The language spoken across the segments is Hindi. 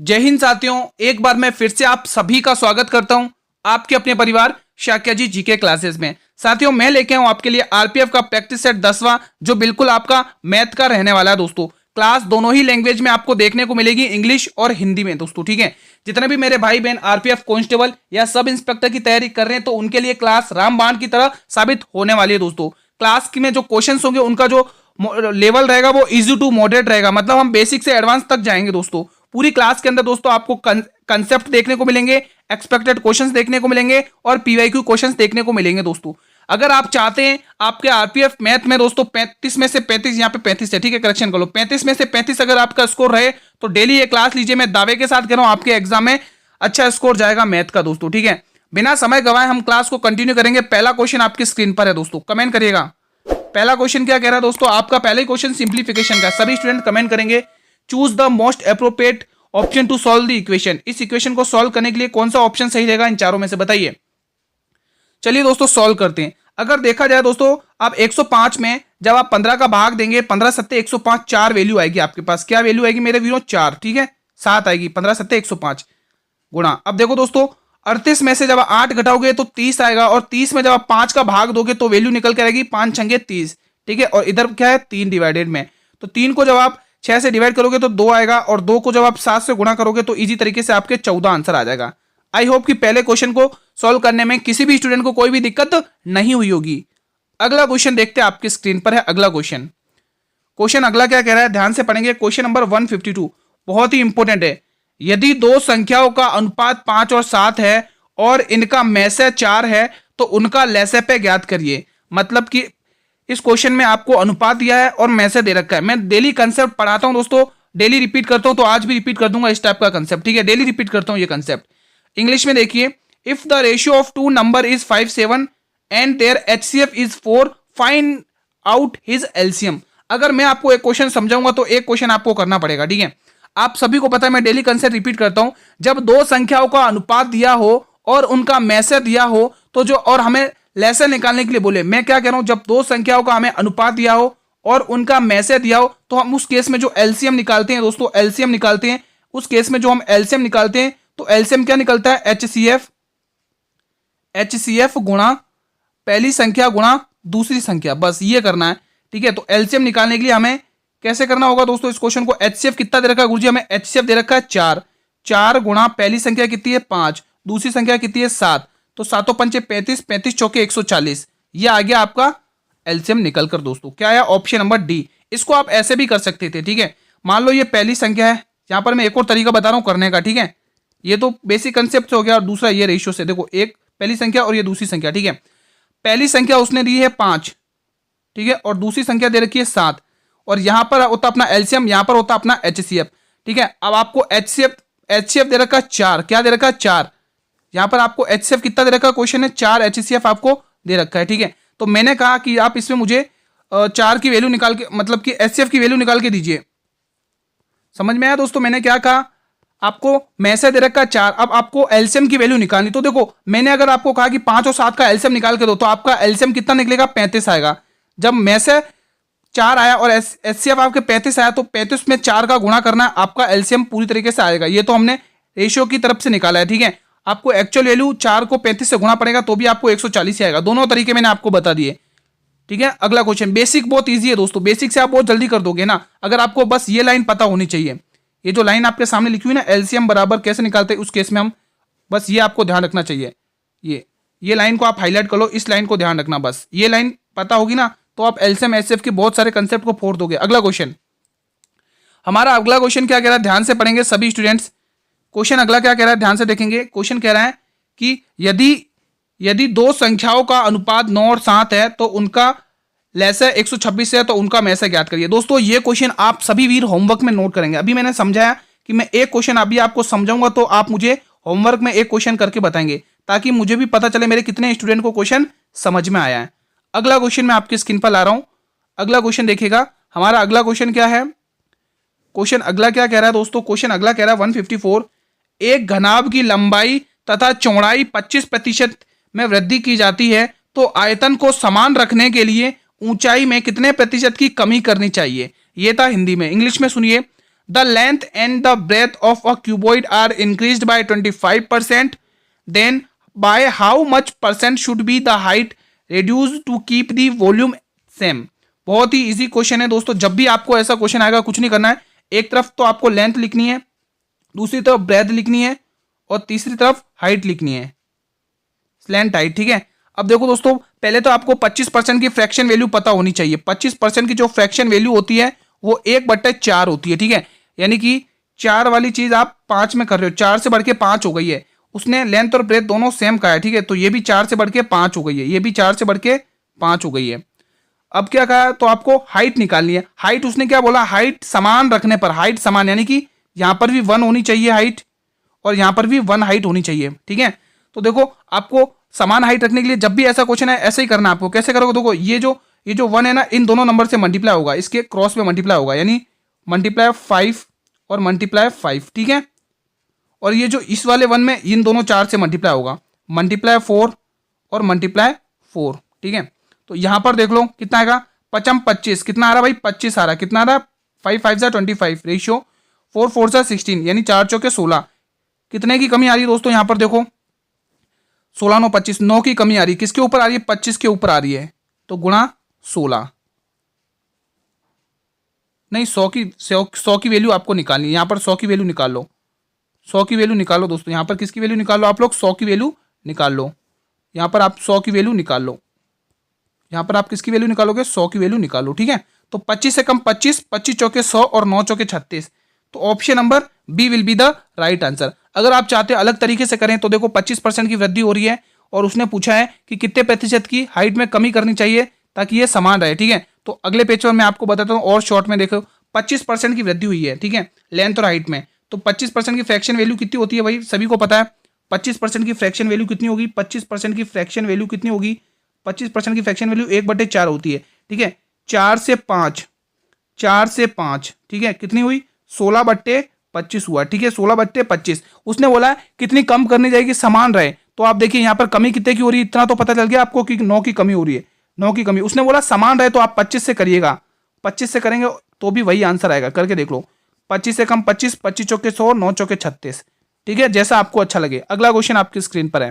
जय हिंद साथियों, एक बार मैं फिर से आप सभी का स्वागत करता हूं आपके अपने परिवार शाक्या जी जीके क्लासेस में। साथियों, मैं लेके आऊं आपके लिए आरपीएफ का प्रैक्टिस सेट 10वां, जो बिल्कुल आपका मैथ का रहने वाला है दोस्तों। क्लास दोनों ही लैंग्वेज में आपको देखने को मिलेगी, इंग्लिश और हिंदी में दोस्तों। ठीक है, जितने भी मेरे भाई बहन आरपीएफ कांस्टेबल या सब इंस्पेक्टर की तैयारी कर रहे हैं तो उनके लिए क्लास रामबाण की तरह साबित होने वाली है दोस्तों। क्लास में जो क्वेश्चन होंगे उनका जो लेवल रहेगा वो इजी टू मॉडरेट रहेगा, मतलब हम बेसिक से एडवांस तक जाएंगे दोस्तों। पूरी क्लास के अंदर दोस्तों आपको कंसेप्ट देखने को मिलेंगे, एक्सपेक्टेड क्वेश्चंस देखने को मिलेंगे और पीवाईक्यू क्वेश्चंस देखने को मिलेंगे दोस्तों। अगर आप चाहते हैं आपके आरपीएफ मैथ में दोस्तों 35 में से 35, यहाँ पे 35 है, ठीक है, करेक्शन कर लो, 35 में से 35 अगर आपका स्कोर रहे तो डेली ये क्लास लीजिए। मैं दावे के साथ कह रहा हूं आपके एग्जाम में अच्छा स्कोर जाएगा मैथ का दोस्तों। ठीक है, बिना समय गवाए हम क्लास को कंटिन्यू करेंगे। पहला क्वेश्चन आपकी स्क्रीन पर है दोस्तों, कमेंट करिएगा। पहला क्वेश्चन क्या कह रहा है दोस्तों, आपका पहला ही क्वेश्चन सिंप्लीफिकेशन का। सभी स्टूडेंट कमेंट करेंगे, choose the most appropriate option to solve the equation. इस इक्वेशन को सॉल्व करने के लिए कौन सा ऑप्शन सही रहेगा, इन चारों में से बताइए। चलिए दोस्तों सॉल्व करते हैं। अगर देखा जाए दोस्तों, आप 105 में जब आप 15 का भाग देंगे, 15 सत्ते 105, 4 वैल्यू आएगी आपके पास। क्या वैल्यू आएगी मेरे वीरों, 4, ठीक है, 7 आएगी। 15 सत्ते 105 गुणा, अब देखो दोस्तों 38 में से जब 8 घटाओगे तो 30 आएगा, और 30 में जब आप 5 का भाग दोगे तो वैल्यू निकल के आएगी 5 छंगे 30, ठीक है। और इधर क्या है, 3 डिवाइडेड में, तो 3 को जब आप 6 से डिवाइड करोगे तो 2 आएगा, और 2 को जब आप 7 से गुणा करोगे तो इजी तरीके से आपके 14 आंसर आ जाएगा। आई होप कि पहले क्वेश्चन को सॉल्व करने में किसी भी स्टूडेंट को कोई भी दिक्कत नहीं हुई होगी। अगला क्वेश्चन देखते हैं, आपकी स्क्रीन पर है अगला क्वेश्चन। क्वेश्चन अगला क्या कह रहा है, ध्यान से पढ़ेंगे। क्वेश्चन नंबर 152 बहुत ही इंपॉर्टेंट है। यदि दो संख्याओं का अनुपात 5 और 7 है और इनका मैसे 4 है तो उनका लैसे ज्ञात करिए। मतलब कि इस क्वेश्चन में आपको अनुपात दिया है और मैसे दे रखा है। मैं डेली कंसेप्ट पढ़ाता हूं दोस्तों, डेली रिपीट करता हूं, तो आज भी रिपीट कर दूंगा इस टाइप का कंसेप्ट। ठीक है, डेली रिपीट करता हूं ये कंसेप्ट। इंग्लिश में देखिए, if the ratio of two number is 5, 7 and their HCF is 4, find out his LCM. अगर मैं आपको एक क्वेश्चन समझाऊंगा तो एक क्वेश्चन आपको करना पड़ेगा। ठीक है, आप सभी को पता है, मैं डेली कंसेप्ट रिपीट करता हूं। जब दो संख्याओं का अनुपात दिया हो और उनका मैसे दिया हो तो जो, और हमें लेसे निकालने के लिए बोले, मैं क्या कह रहा हूं, जब दो संख्याओं का हमें अनुपात दिया हो और उनका मैसे दिया हो तो हम उस केस में जो एलसीएम निकालते हैं दोस्तों, एलसीएम निकालते हैं। उस केस में जो हम एलसीएम निकालते हैं तो एलसीएम क्या निकलता है, एचसीएफ गुणा पहली संख्या गुणा दूसरी संख्या, बस ये करना है। ठीक है, तो एलसीएम निकालने के लिए हमें कैसे करना होगा दोस्तों, इस क्वेश्चन को एचसीएफ कितना दे रखा है गुरुजी, हमें एचसीएफ दे रखा है 4, 4 गुणा पहली संख्या कितनी है 5, दूसरी संख्या कितनी है 7, तो 7 पंचे 35, 35 चौके 140, ये आ गया आपका एलसीएम निकल कर दोस्तों। क्या है, ऑप्शन नंबर डी। इसको आप ऐसे भी कर सकते थे। ठीक है, मान लो ये पहली संख्या है, यहां पर मैं एक और तरीका बता रहा हूं करने का। ठीक है, ये तो बेसिक कंसेप्ट हो गया, और दूसरा ये रेशियो से देखो, एक पहली संख्या और ये दूसरी संख्या। ठीक है, पहली संख्या उसने दी है 5, ठीक है, और दूसरी संख्या दे रखी है 7, और यहां पर होता अपना एलसीएम, यहां पर होता अपना एचसीएफ। ठीक है, अब आपको एचसीएफ दे रखा है 4, क्या दे रखा है 4, यहां पर आपको एचसीएफ कितना दे रखा है, क्वेश्चन है 4 एचसीएफ आपको दे रखा है। ठीक है, तो मैंने कहा कि आप इसमें मुझे 4 की वैल्यू निकाल के, मतलब कि एचसीएफ की वैल्यू निकाल के दीजिए। समझ में आया दोस्तों, मैंने क्या कहा, आपको मैसे दे रखा है 4, अब आपको एलसीएम की वैल्यू निकालनी। तो देखो, मैंने अगर आपको कहा कि 5 और 7 का एलसीएम निकाल के दो तो आपका एलसीएम कितना निकलेगा, 35 आएगा। जब मैसे 4 आया और एचसीएफ आपके 35 आया तो 35 में 4 का गुणा करना है, आपका एलसीएम पूरी तरीके से आएगा। ये तो हमने रेशियो की तरफ से निकाला है। ठीक है, आपको एक्चुअल वैल्यू 4 को 35 से गुणा पड़ेगा तो भी आपको 140 आएगा। दोनों तरीके मैंने आपको बता दिए। ठीक है, अगला क्वेश्चन, बेसिक बहुत ईजी है दोस्तों, बेसिक से आप बहुत जल्दी कर दोगे ना। अगर आपको बस ये लाइन पता होनी चाहिए, ये जो लाइन आपके सामने लिखी हुई ना, एलसीएम बराबर कैसे निकालते हैं, उस केस में हम बस ये आपको ध्यान रखना चाहिए। ये लाइन को आप हाईलाइट कर लो, इस लाइन को ध्यान रखना, बस ये लाइन पता होगी ना तो आप एलसीएम एचसीएफ के बहुत सारे कंसेप्ट को फोड़ दोगे। अगला क्वेश्चन, हमारा अगला क्वेश्चन क्या कह रहा है, ध्यान से पढ़ेंगे सभी स्टूडेंट्स। क्वेश्चन अगला क्या कह रहा है, ध्यान से देखेंगे। क्वेश्चन कह रहा है कि यदि दो संख्याओं का अनुपात 9 और 7 है तो उनका लैसे 126 है तो उनका मैसे ज्ञात करिए। दोस्तों ये क्वेश्चन आप सभी वीर होमवर्क में नोट करेंगे। अभी मैंने समझाया कि मैं एक क्वेश्चन अभी आपको समझाऊंगा तो आप मुझे होमवर्क में एक क्वेश्चन करके बताएंगे, ताकि मुझे भी पता चले मेरे कितने स्टूडेंट को क्वेश्चन समझ में आया है। अगला क्वेश्चन मैं आपकी स्क्रीन पर ला रहा हूं। अगला क्वेश्चन देखिएगा, हमारा अगला क्वेश्चन क्या है। क्वेश्चन अगला क्या कह रहा है दोस्तों, क्वेश्चन अगला कह रहा है 154, एक घनाभ की लंबाई तथा चौड़ाई 25% में वृद्धि की जाती है तो आयतन को समान रखने के लिए ऊंचाई में कितने प्रतिशत की कमी करनी चाहिए। यह था हिंदी में। इंग्लिश में सुनिए, the length and the breadth of a cuboid are increased by 25%, then by how much percent should be the height reduce to keep the volume same. बहुत ही इजी क्वेश्चन है दोस्तों। जब भी आपको ऐसा क्वेश्चन आएगा कुछ नहीं करना है, एक तरफ तो आपको लेंथ लिखनी है, दूसरी तरफ ब्रेथ लिखनी है और तीसरी तरफ हाइट लिखनी है, स्लैंट हाइट। ठीक है, अब देखो दोस्तों, पहले तो आपको 25% की फ्रैक्शन वैल्यू पता होनी चाहिए। 25% की जो फ्रैक्शन वैल्यू होती है वो 1/4 होती है। ठीक है, यानी कि 4 वाली चीज आप 5 में कर रहे हो, 4 से बढ़ के 5 हो गई है। उसने लेंथ और ब्रेथ दोनों सेम कहा है। ठीक है, तो ये भी 4 से बढ़ के 5 हो गई है, ये भी 4 से बढ़ के 5 हो गई है। अब क्या कहा, तो आपको हाइट निकालनी है। हाइट उसने क्या बोला, हाइट समान रखने पर, हाइट समान यानी कि यहां पर भी 1 होनी चाहिए हाइट और यहां पर भी 1 हाइट होनी चाहिए। ठीक है, तो देखो आपको समान हाइट रखने के लिए जब भी ऐसा क्वेश्चन है ऐसे ही करना है आपको। कैसे करोगे, देखो ये जो 1 है ना, इन दोनों नंबर से मल्टीप्लाई होगा, इसके क्रॉस में मल्टीप्लाई होगा, यानी मल्टीप्लाई 5 और मल्टीप्लाई 5। ठीक है, और ये जो इस वाले 1 में इन दोनों 4 से मल्टीप्लाई होगा, मल्टीप्लाई 4 और मल्टीप्लाई 4। ठीक है, तो यहां पर देख लो कितना आएगा, 5 25 कितना आ रहा भाई, 25 आ रहा। कितना आ रहा, 5 5 25 रेशियो 4 4 16, यानी 4 चौके 16। कितने की कमी आ रही है दोस्तों, यहां पर देखो 16 9 25, 9 की कमी आ रही है। किसके ऊपर आ रही है, 25 के ऊपर आ रही है, तो गुणा 16। नहीं, 100 की वैल्यू आपको निकालनी है। यहां पर 100 की वैल्यू निकाल लो, 100 की वैल्यू निकालो दोस्तों। यहां पर किसकी वैल्यू निकाल लो आप लोग, 100 की वैल्यू निकाल लो। यहां पर आप 100 की वैल्यू निकाल लो, यहां पर आप किसकी वैल्यू निकालोगे, 100 की वैल्यू निकालो। ठीक है, तो 25 से कम 25, 25 चौके 100 और 9 चौके 36, तो option number B will be the right answer. अगर आप चाहते हैं अलग तरीके से करें तो देखो 25% की वृद्धि हो रही है और उसने पूछा है कि कितने प्रतिशत की हाइट में कमी करनी चाहिए ताकि ये समान रहे। ठीक है, तो अगले पेज पर मैं आपको बताता हूँ और शॉर्ट में देखो 25% की वृद्धि हुई है। ठीक है, लेंथ और हाइट में, तो 25% की फ्रैक्शन वैल्यू कितनी होती है भाई, सभी को पता है। 25% की फ्रैक्शन वैल्यू कितनी होगी, 25% की फ्रैक्शन वैल्यू कितनी होगी, 25% की फ्रैक्शन वैल्यू 1/4 होती है। ठीक है, 4 से 5, 4 से 5, ठीक है, कितनी हुई, 16/25 हुआ। ठीक है, 16/25। उसने बोला कितनी कम करनी जाएगी, समान रहे। तो आप देखिए यहाँ पर कमी कितने की हो रही है, इतना तो पता चल गया आपको कि 9 की कमी हो रही है, 9 की कमी। उसने बोला समान रहे तो आप 25 से करिएगा, 25 से करेंगे तो भी वही आंसर आएगा। करके देख लो, 25 से कम 25, 25 चौके 100, 9 चौके 36। ठीक है, जैसा आपको अच्छा लगे। अगला क्वेश्चन आपकी स्क्रीन पर है,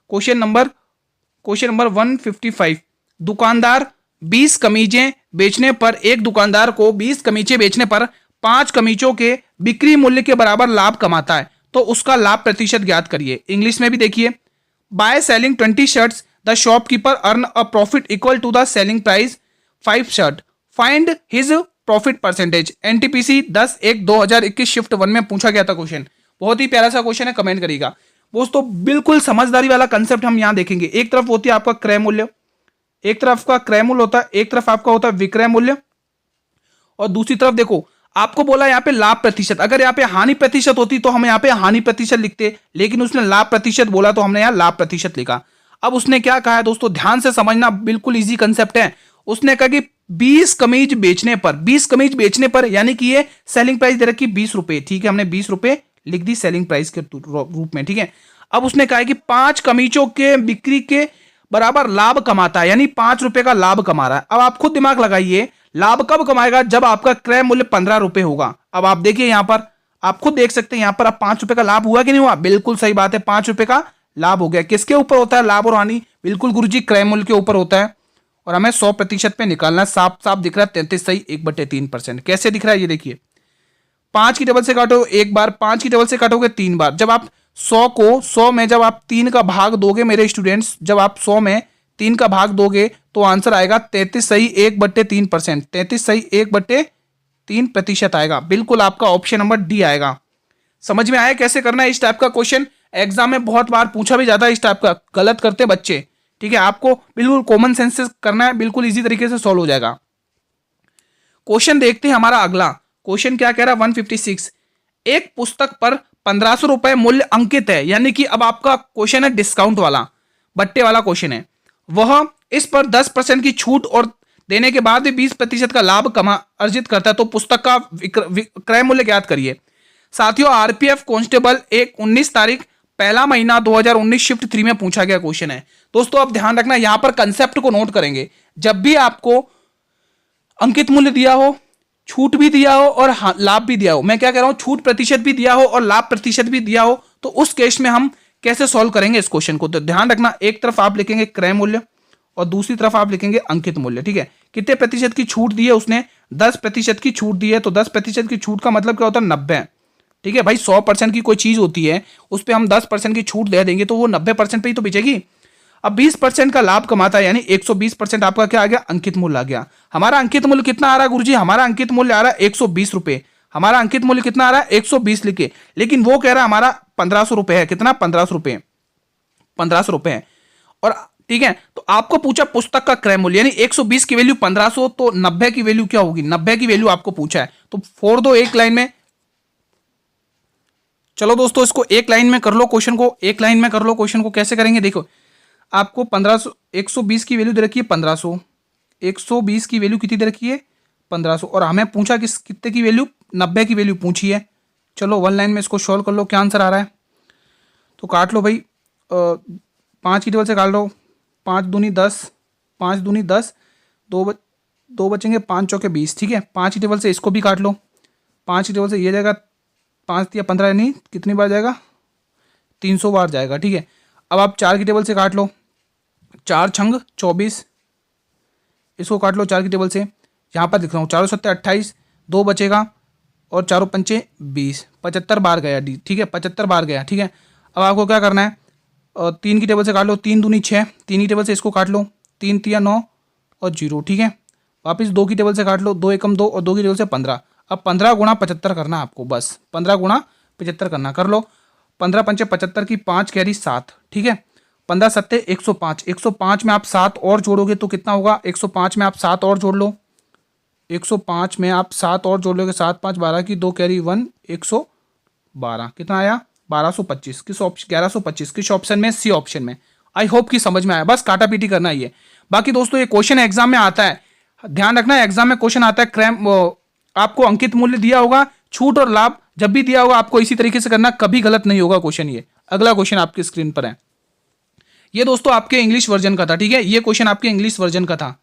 क्वेश्चन नंबर 155। दुकानदार 20 कमीजें बेचने पर, एक दुकानदार को 20 कमीजें बेचने पर 5 कमीजों के बिक्री मूल्य के बराबर लाभ कमाता है, तो उसका लाभ प्रतिशत ज्ञात करिए। इंग्लिश में भी देखिए, by selling 20 shirts the shopkeeper earn a profit equal to the selling price 5 shirt, find his profit percentage. NTPC 10/1/2021 shift 1 में पूछा गया था क्वेश्चन। बहुत ही प्यारा सा क्वेश्चन है, कमेंट करिएगा दोस्तों। बिल्कुल समझदारी वाला कंसेप्ट हम यहां देखेंगे। एक तरफ होती है आपका क्रय मूल्य, एक तरफ का क्रय मूल्य होता है, एक तरफ आपका होता है विक्रय मूल्य, और दूसरी तरफ देखो आपको बोला यहाँ पे लाभ प्रतिशत। अगर यहाँ पे हानि प्रतिशत होती तो हम यहाँ पे हानि प्रतिशत लिखते, लेकिन उसने लाभ प्रतिशत बोला तो हमने यहाँ लाभ प्रतिशत लिखा। अब उसने क्या कहा है दोस्तों, ध्यान से समझना, बिल्कुल इजी कंसेप्ट है। उसने कहा कि 20 कमीज बेचने पर, 20 कमीज बेचने पर, यानी कि ये सेलिंग प्राइस दे रखी 20 रुपए। ठीक है, हमने 20 रुपए लिख दी सेलिंग प्राइस के रूप में। ठीक है, अब उसने कहा है कि 5 कमीजों के बिक्री के बराबर लाभ कमाता है, यानी 5 रुपए का लाभ कमा रहा है। अब आप खुद दिमाग लगाइए, लाभ कब कमाएगा, जब आपका क्रय मूल्य 15 रुपए होगा। अब आप देखिए यहां पर, आप खुद देख सकते हैं यहां पर, आप 5 रुपए का लाभ हुआ कि नहीं हुआ, बिल्कुल सही बात है, 5 रुपए का लाभ हो गया। किसके ऊपर होता है लाभ और हानि, बिल्कुल गुरुजी क्रय मूल्य के ऊपर होता है। और हमें 100% पे निकालना है। साफ साफ दिख रहा है 33 सही 1/3%। कैसे दिख रहा है ये देखिए, 5 की डबल से काटो एक बार, 5 की डबल से काटोगे 3 बार। जब आप 100 में जब आप 3 का भाग दोगे मेरे स्टूडेंट्स, जब आप 100 में 3 का भाग दोगे तो आंसर आएगा 33 सही 1/3%। 33 सही 1/3% आएगा। बिल्कुल आपका ऑप्शन नंबर डी आएगा। समझ में आया कैसे करना है इस टाइप का क्वेश्चन। एग्जाम में बहुत बार पूछा भी जाता है इस टाइप का, गलत करते बच्चे। ठीक है, आपको बिल्कुल कॉमन सेंस से करना है, बिल्कुल इजी तरीके से सॉल्व हो जाएगा। क्वेश्चन देखते हैं हमारा अगला क्वेश्चन क्या कह रहा है। 156, एक पुस्तक पर 1500 रुपए मूल्य अंकित है, यानी कि अब आपका क्वेश्चन है डिस्काउंट वाला, बट्टे वाला क्वेश्चन है। वह इस पर 10% की छूट और देने के बाद भी 20% का लाभ अर्जित करता है, तो पुस्तक का क्रय मूल्य ज्ञात करिए। साथियों, आरपीएफ कांस्टेबल 19 तारीख पहला महीना 2019 शिफ्ट 3 में पूछा गया क्वेश्चन है। दोस्तों अब ध्यान रखना, यहां पर कंसेप्ट को नोट करेंगे। जब भी आपको अंकित मूल्य दिया हो छूट भी दिया हो और लाभ भी दिया हो, मैं क्या कह रहा हूं, छूट प्रतिशत भी दिया हो और लाभ प्रतिशत भी दिया हो, तो उस केस में हम कैसे सॉल्व करेंगे इस क्वेश्चन को। तो ध्यान रखना, एक तरफ आप लिखेंगे क्रय मूल्य और दूसरी तरफ आप लिखेंगे अंकित मूल्य। ठीक है, कितने प्रतिशत की छूट दी है उसने, 10% की छूट दी है, तो 10% की छूट का मतलब क्या होता है, 90। ठीक है भाई, 100% की कोई चीज होती है उस पर हम 10% की छूट दे देंगे तो वो 90% पे ही तो बेचेगी। अब 20% का लाभ कमाता है, यानी 120% आपका क्या आ गया, अंकित मूल्य आ गया। हमारा अंकित मूल्य कितना आ रहा है गुरुजी, हमारा अंकित मूल्य आ रहा है 120 रुपए। हमारा अंकित मूल्य कितना आ रहा है, 120 लिखे, लेकिन वो कह रहा है हमारा 1500 रुपए है। कितना, 1500 रुपए, 1500 रुपए है। और ठीक है, तो आपको पूछा पुस्तक का क्रय मूल्य, यानी 120 की वैल्यू 1500, तो 90 की वैल्यू क्या होगी, 90 की वैल्यू आपको पूछा है, तो फोड़ दो एक लाइन में। चलो दोस्तों, इसको एक लाइन में कर लो क्वेश्चन को, एक लाइन में कर लो क्वेश्चन को। कैसे करेंगे, देखो आपको 1500, 120 की वैल्यू दे रखी है 1500, 120 की वैल्यू कितनी दे रखी है, 1500, और हमें पूछा कितने की वैल्यू, 90 की वैल्यू पूछी है। चलो वन लाइन में इसको सॉल्व कर लो, क्या आंसर आ रहा है, तो काट लो भाई, 5 की टेबल से काट लो, 5 दूनी 10, 5 दूनी 10, दो बचेंगे, 5 चौके 20। ठीक है, 5 की टेबल से इसको भी काट लो, 5 की टेबल से ये जाएगा, 5 या 15, नहीं कितनी बार जाएगा, 300 बार जाएगा। ठीक है, अब आप 4 की टेबल से काट लो, 4 छंग 24, इसको काट लो 4 की टेबल से, यहाँ पर लिख रहा हूँ 4 सत्ते 28, 2 बचेगा और 4 पंचे 20, 75 बार गया डी। ठीक है, 75 बार गया। ठीक है, अब आपको क्या करना है, 3 की टेबल से काट लो, 3 दूनी 6, 3 की टेबल से इसको काट लो, 3 तिया 9 और 0। ठीक है, वापस 2 की टेबल से काट लो, 2 एकम 2 और 2 की टेबल से 15। अब 15 गुणा 75 करना आपको, बस 15 गुणा 75 करना, कर लो। 15 पंचे 75 की 5 कैरी 7। ठीक है, 15 सत्ते 105, 105 में आप 7 और जोड़ोगे तो कितना होगा, 105 में आप 7 और जोड़ लो, 105 में आप 7 और जोड़ लोगे, 7 5 12 की 2 कैरी 1, 112, कितना आया, 1225। किस ऑप्शन, 1125, किस ऑप्शन में, सी ऑप्शन में। आई होप कि समझ में आया, बस काटा पीटी करना ही है। बाकी दोस्तों ये क्वेश्चन एग्जाम में आता है, ध्यान रखना, एग्जाम में क्वेश्चन आता है, क्रैम आपको अंकित मूल्य दिया होगा, छूट और लाभ जब भी दिया होगा आपको इसी तरीके से करना, कभी गलत नहीं होगा क्वेश्चन। ये अगला क्वेश्चन आपकी स्क्रीन पर है, ये दोस्तों आपके इंग्लिश वर्जन का था। ठीक है, ये क्वेश्चन आपके इंग्लिश वर्जन का था,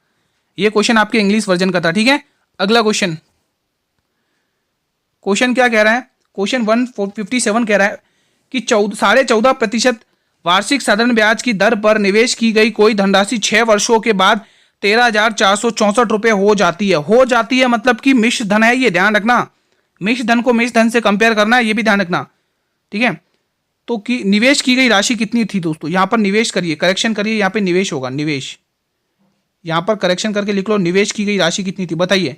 ये क्वेश्चन आपके इंग्लिश वर्जन का था। ठीक है, अगला क्वेश्चन, क्वेश्चन क्या कह रहा है, क्वेश्चन 157 कह रहा है कि 14.5% वार्षिक साधारण ब्याज की दर पर निवेश की गई कोई धनराशि 6 वर्षों के बाद 13,464 रुपए हो जाती है। हो जाती है मतलब कि मिश्र धन है, ये ध्यान रखना, मिश्र धन को मिश्र धन से कंपेयर करना है, ये भी ध्यान रखना। ठीक है, तो कि निवेश की गई राशि कितनी थी दोस्तों, यहां पर निवेश करिए, करेक्शन करिए, यहां पे निवेश होगा, निवेश, यहां पर करेक्शन करके लिख लो, निवेश की गई राशि कितनी थी, बताइए,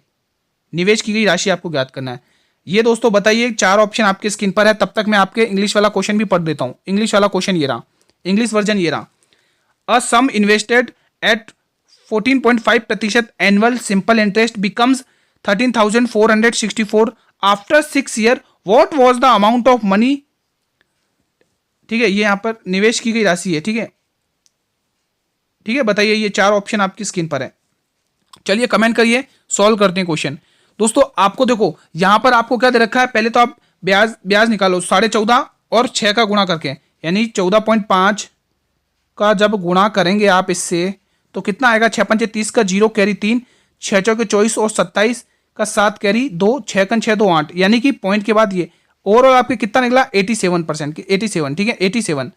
निवेश की गई राशि आपको ज्ञात करना है। ये दोस्तों बताइए, 4 ऑप्शन आपके स्क्रीन पर है, तब तक मैं आपके इंग्लिश वाला क्वेश्चन भी पढ़ देता हूं। इंग्लिश वाला क्वेश्चन ये रहा, इंग्लिश वर्जन ये रहा, a sum invested at 14.5% annual simple interest becomes 13,464 after 6 year, what was the amount of money. ठीक है, ये यहां पर निवेश की गई राशि है। ठीक है, ठीक है, बताइए, ये 4 ऑप्शन आपकी स्क्रीन पर है। चलिए कमेंट करिए, सॉल्व करते हैं क्वेश्चन। दोस्तों आपको देखो यहां पर आपको क्या दे रखा है, पहले तो आप ब्याज निकालो 14.5 और 6 का गुणा करके, यानी 14.5 का जब गुणा करेंगे आप इससे तो कितना आएगा, 6 पंचे 30 का 0 कैरी 3, 6 चौके 24 और 27 का 7 कैरी 2, 6 कन 6 2 8, यानी कि पॉइंट के बाद ये ओवरऑल आपके कितना निकला, 87% की 87। ठीक है, 87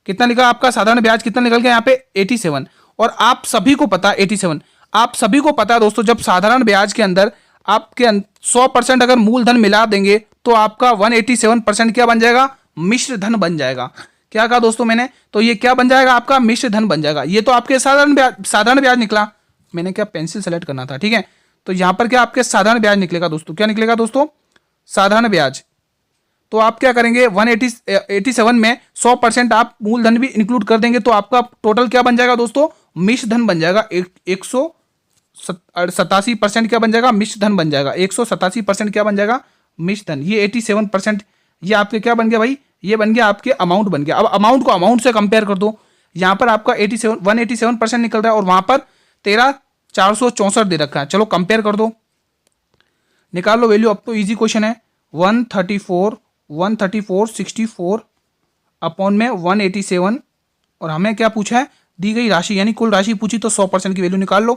कितना निकला आपका, साधारण ब्याज कितना निकल गया यहाँ पे 87। और आप सभी को पता 87, आप सभी को पता है दोस्तों, जब साधारण ब्याज के अंदर आपके 100% अगर मूलधन मिला देंगे तो आपका 187% क्या बन जाएगा, मिश्र धन बन जाएगा। क्या कहा दोस्तों मैंने, तो ये क्या बन जाएगा, आपका मिश्र धन बन जाएगा। ये तो आपके साधारण ब्याज निकला, मैंने क्या पेंसिल सेलेक्ट करना था। ठीक है, तो यहां पर क्या आपके साधारण ब्याज निकलेगा दोस्तों, क्या निकलेगा दोस्तों, साधारण ब्याज। तो आप क्या करेंगे, 187 में 100% आप मूलधन भी इंक्लूड कर देंगे तो आपका टोटल क्या बन जाएगा दोस्तों, मिश्र धन बन जाएगा। 187% क्या बन जाएगा, मिश्र धन बन जाएगा। 187% क्या बन जाएगा, मिश्र धन। ये 87% ये आपके क्या बन गया भाई, ये बन गया आपके अमाउंट बन गया। अब अमाउंट को अमाउंट से कंपेयर कर दो, यहां पर आपका 187% निकल रहा है और वहां पर 13,464 दे रखा है। चलो कंपेयर कर दो, निकाल लो वैल्यू। अब तो इजी क्वेश्चन है, 134 अपॉन में 187 और हमें क्या पूछा है, दी गई राशि यानी कुल राशि पूछी तो 100% की वैल्यू निकाल लो।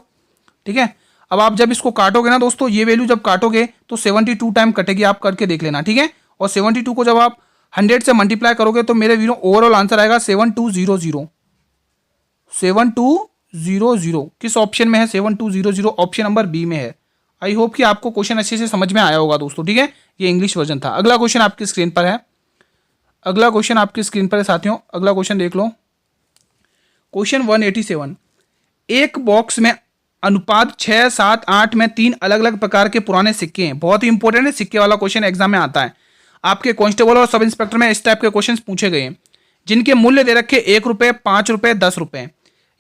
ठीक है, अब आप जब इसको काटोगे ना दोस्तों, ये वैल्यू जब काटोगे तो 72 टाइम कटेगी, आप करके देख लेना, ठीक है। और 72 को जब आप 100 से मल्टीप्लाई करोगे तो मेरे वीरो ओवरऑल आंसर आएगा 7200। 7200 किस ऑप्शन में है? 7200 ऑप्शन नंबर बी में है। आई होप कि आपको क्वेश्चन अच्छे से समझ में आया होगा दोस्तों, ठीक है। ये इंग्लिश वर्जन था। अगला क्वेश्चन आपकी स्क्रीन पर है, अगला क्वेश्चन आपकी स्क्रीन पर है साथियों। अगला क्वेश्चन देख लो, क्वेश्चन 187। एक बॉक्स में अनुपात 6, 7, 8 में 3 अलग अलग प्रकार के पुराने सिक्के हैं। बहुत ही इंपॉर्टेंट है, सिक्के वाला क्वेश्चन एग्जाम में आता है। आपके कांस्टेबल और सब इंस्पेक्टर में इस टाइप के क्वेश्चन पूछे गए हैं, जिनके मूल्य दे रखे 1 रुपये, 5 रुपये, 10 रुपये।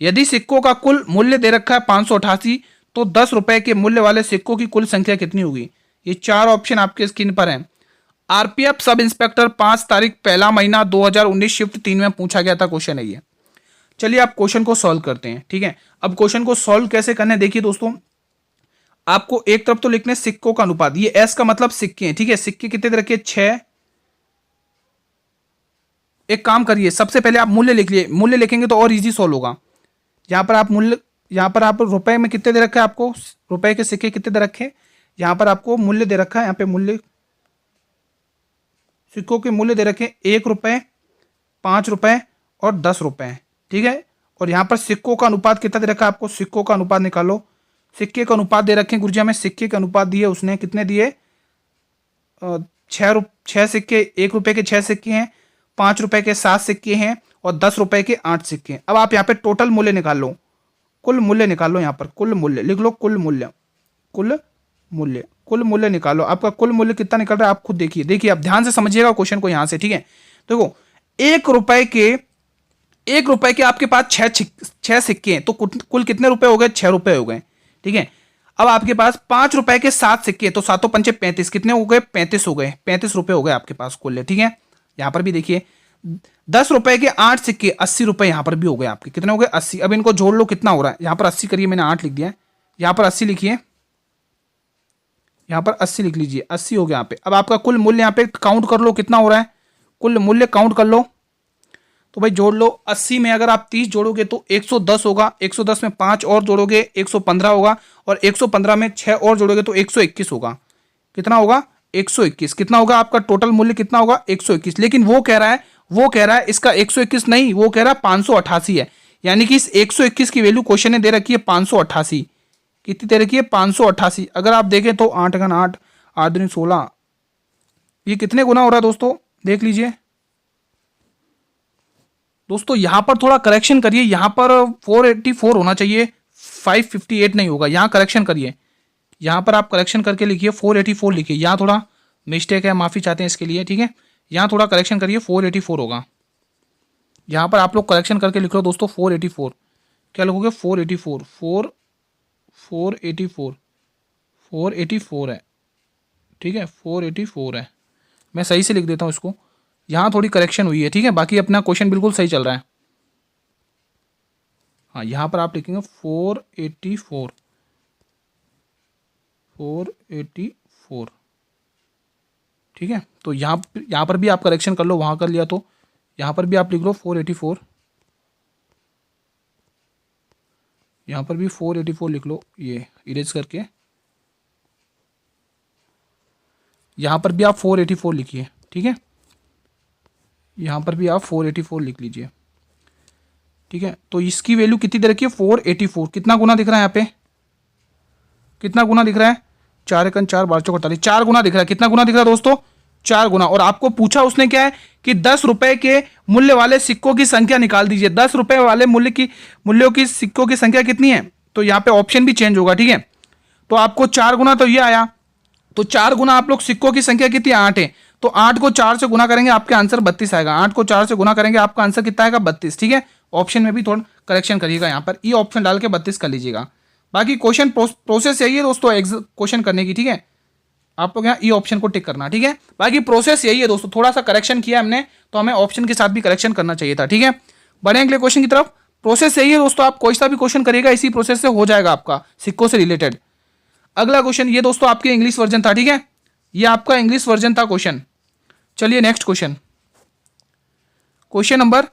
यदि सिक्कों का कुल मूल्य दे रखा है 588, तो 10 रुपए के मूल्य वाले सिक्कों की कुल संख्या कितनी होगी? ये 4 ऑप्शन आपके स्क्रीन पर हैं। आरपीएफ सब इंस्पेक्टर 5 तारीख 1 महीना 2019 शिफ्ट 3 में पूछा गया था क्वेश्चन है ये। चलिए आप क्वेश्चन को सॉल्व करते हैं, ठीक है। अब क्वेश्चन को सॉल्व कैसे करना है देखिए दोस्तों, आपको एक तरफ तो लिखने सिक्कों का अनुपात, ये एस का मतलब सिक्के हैं, ठीक है। सिक्के कितने दे रखे? 6। एक काम करिए, सबसे पहले आप मूल्य लिख लिए, मूल्य लिखेंगे तो और इजी सॉल्व होगा। यहां पर आप मूल्य, यहां पर आप रुपए में कितने दे रखे हैं, आपको रुपए के सिक्के कितने दे रखे, यहां पर आपको मूल्य दे रखा है, यहां पे मूल्य सिक्कों के मूल्य दे रखे 1 रुपए, 5 रुपए और 10 रुपए, ठीक है। और यहां पर सिक्कों का अनुपात कितना दे रखा है आपको, सिक्कों का अनुपात निकालो। सिक्के का अनुपात दे रखे गुरुजी हमें, सिक्के के अनुपात दिए उसने, कितने दिए? 6 सिक्के, 1 रुपए के 6 सिक्के हैं, 5 रुपए के 7 सिक्के हैं और 10 रुपए के 8 सिक्के हैं। अब आप यहाँ पे टोटल मूल्य निकाल लो, कुल मूल्य निकाल लो, यहाँ पर कुल मूल्य लिख लो, कुल मूल्य, कुल मूल्य, कुल मूल्य निकालो। आपका कुल मूल्य कितना निकल रहा है आप खुद देखिए, देखिए आप ध्यान से समझिएगा क्वेश्चन को यहाँ से, ठीक है। देखो 1 रुपए के आपके पास 6 सिक्के हैं, तो कुल कितने रुपए हो गए? 6 रुपए हो गए, ठीक है। अब आपके पास 5 रुपए के 7 सिक्के, तो 7 पंचे 35, कितने हो गए? 35 हो गए, 35 रुपए हो गए आपके पास कुल, ठीक है। यहां पर भी देखिए 10 रुपए के 8 सिक्के, 80 रुपए यहां पर भी हो गए आपके, कितने हो गए? 80। अब इनको जोड़ लो, कितना हो रहा है? यहां पर 80 करिए, मैंने 8 लिख दिया है, यहां पर 80 लिखिए, यहां पर 80 लिख लीजिए, 80 हो गया यहाँ पे। अब आपका कुल मूल्य यहाँ पे काउंट कर लो कितना हो रहा है, कुल मूल्य काउंट कर लो, तो भाई जोड़ लो। 80 में अगर आप 30 जोड़ोगे तो 110 होगा, 110 में 5 और जोड़ोगे 115 होगा, और 115 में 6 और जोड़ोगे तो 121 होगा। कितना होगा? 121। कितना होगा आपका टोटल मूल्य, कितना होगा? 121। लेकिन वो कह रहा है इसका 121 नहीं, वो कह रहा है 588 है। यानी कि इस 121 की वैल्यू क्वेश्चन ने दे रखी है 588। कितनी दे रखी है? 588। अगर आप देखें तो 8 × 8, 8 × 16, ये कितने गुना हो रहा है दोस्तों, देख लीजिए दोस्तों। यहां पर थोड़ा करेक्शन करिए, यहां पर 484 होना चाहिए, 558 नहीं होगा। यहां करेक्शन करिए, यहां पर आप करेक्शन करके लिखिए 484 लिखिए, यहां थोड़ा मिस्टेक है, माफी चाहते हैं इसके लिए, ठीक है। यहां थोड़ा करेक्शन करिए, 484 होगा। यहां पर आप लोग करेक्शन करके लिख लो दोस्तों, 484 क्या लिखोगे? 484 484 है, ठीक है, 484 है। मैं सही से लिख देता हूं इसको, यहां थोड़ी करेक्शन हुई है, ठीक है। बाकी अपना क्वेश्चन बिल्कुल सही चल रहा है। हाँ, यहां पर आप लिखेंगे 484, ठीक है। तो यहां पर भी आप करेक्शन कर लो, वहां कर लिया तो यहां पर भी आप लिख लो 484, यहां पर भी 484 लिख लो, ये इरेज करके। यहां पर भी आप 484 लिखिए, ठीक है। यहां पर भी आप 484 लिख लीजिए, ठीक है। तो इसकी वैल्यू कितनी दे रखी है? 484। कितना गुना दिख रहा है यहाँ पे? कितना गुना दिख रहा है? 4 × 4 12 48, 4 गुना दिख रहा है। कितना गुना दिख रहा है दोस्तों? 4 गुना। और आपको पूछा उसने क्या है कि 10 रुपए के मूल्य वाले सिक्कों की संख्या निकाल दीजिए। 10 रुपए वाले मूल्यों की सिक्कों की संख्या कितनी है? तो यहाँ पे ऑप्शन भी चेंज होगा, ठीक है। तो आपको 4 गुना तो ये आया, तो 4 गुना आप लोग सिक्कों की संख्या कितनी? 8 है, तो 8 को 4 से गुना करेंगे आपके आंसर 32 आएगा। 8 को 4 से गुना करेंगे आपका आंसर कितना आएगा? 32, ठीक है। ऑप्शन में भी थोड़ा करेक्शन करिएगा, यहाँ पर ई ऑप्शन डाल के 32 कर लीजिएगा। बाकी क्वेश्चन प्रोसेस यही है दोस्तों क्वेश्चन करने की, ठीक है। आप लोग यहाँ ई ऑप्शन को टिक करना, ठीक है। बाकी प्रोसेस यही है दोस्तों, थोड़ा सा करेक्शन किया हमने तो हमें ऑप्शन के साथ भी करेक्शन करना चाहिए था, ठीक है। बढ़े अगले क्वेश्चन की तरफ। प्रोसेस यही है दोस्तों, आप कोई सा भी क्वेश्चन करिएगा इसी प्रोसेस से हो जाएगा आपका सिक्कों से रिलेटेड। अगला क्वेश्चन ये दोस्तों आपके इंग्लिश वर्जन था, ठीक है। ये आपका इंग्लिश वर्जन था क्वेश्चन। चलिए नेक्स्ट क्वेश्चन, क्वेश्चन नंबर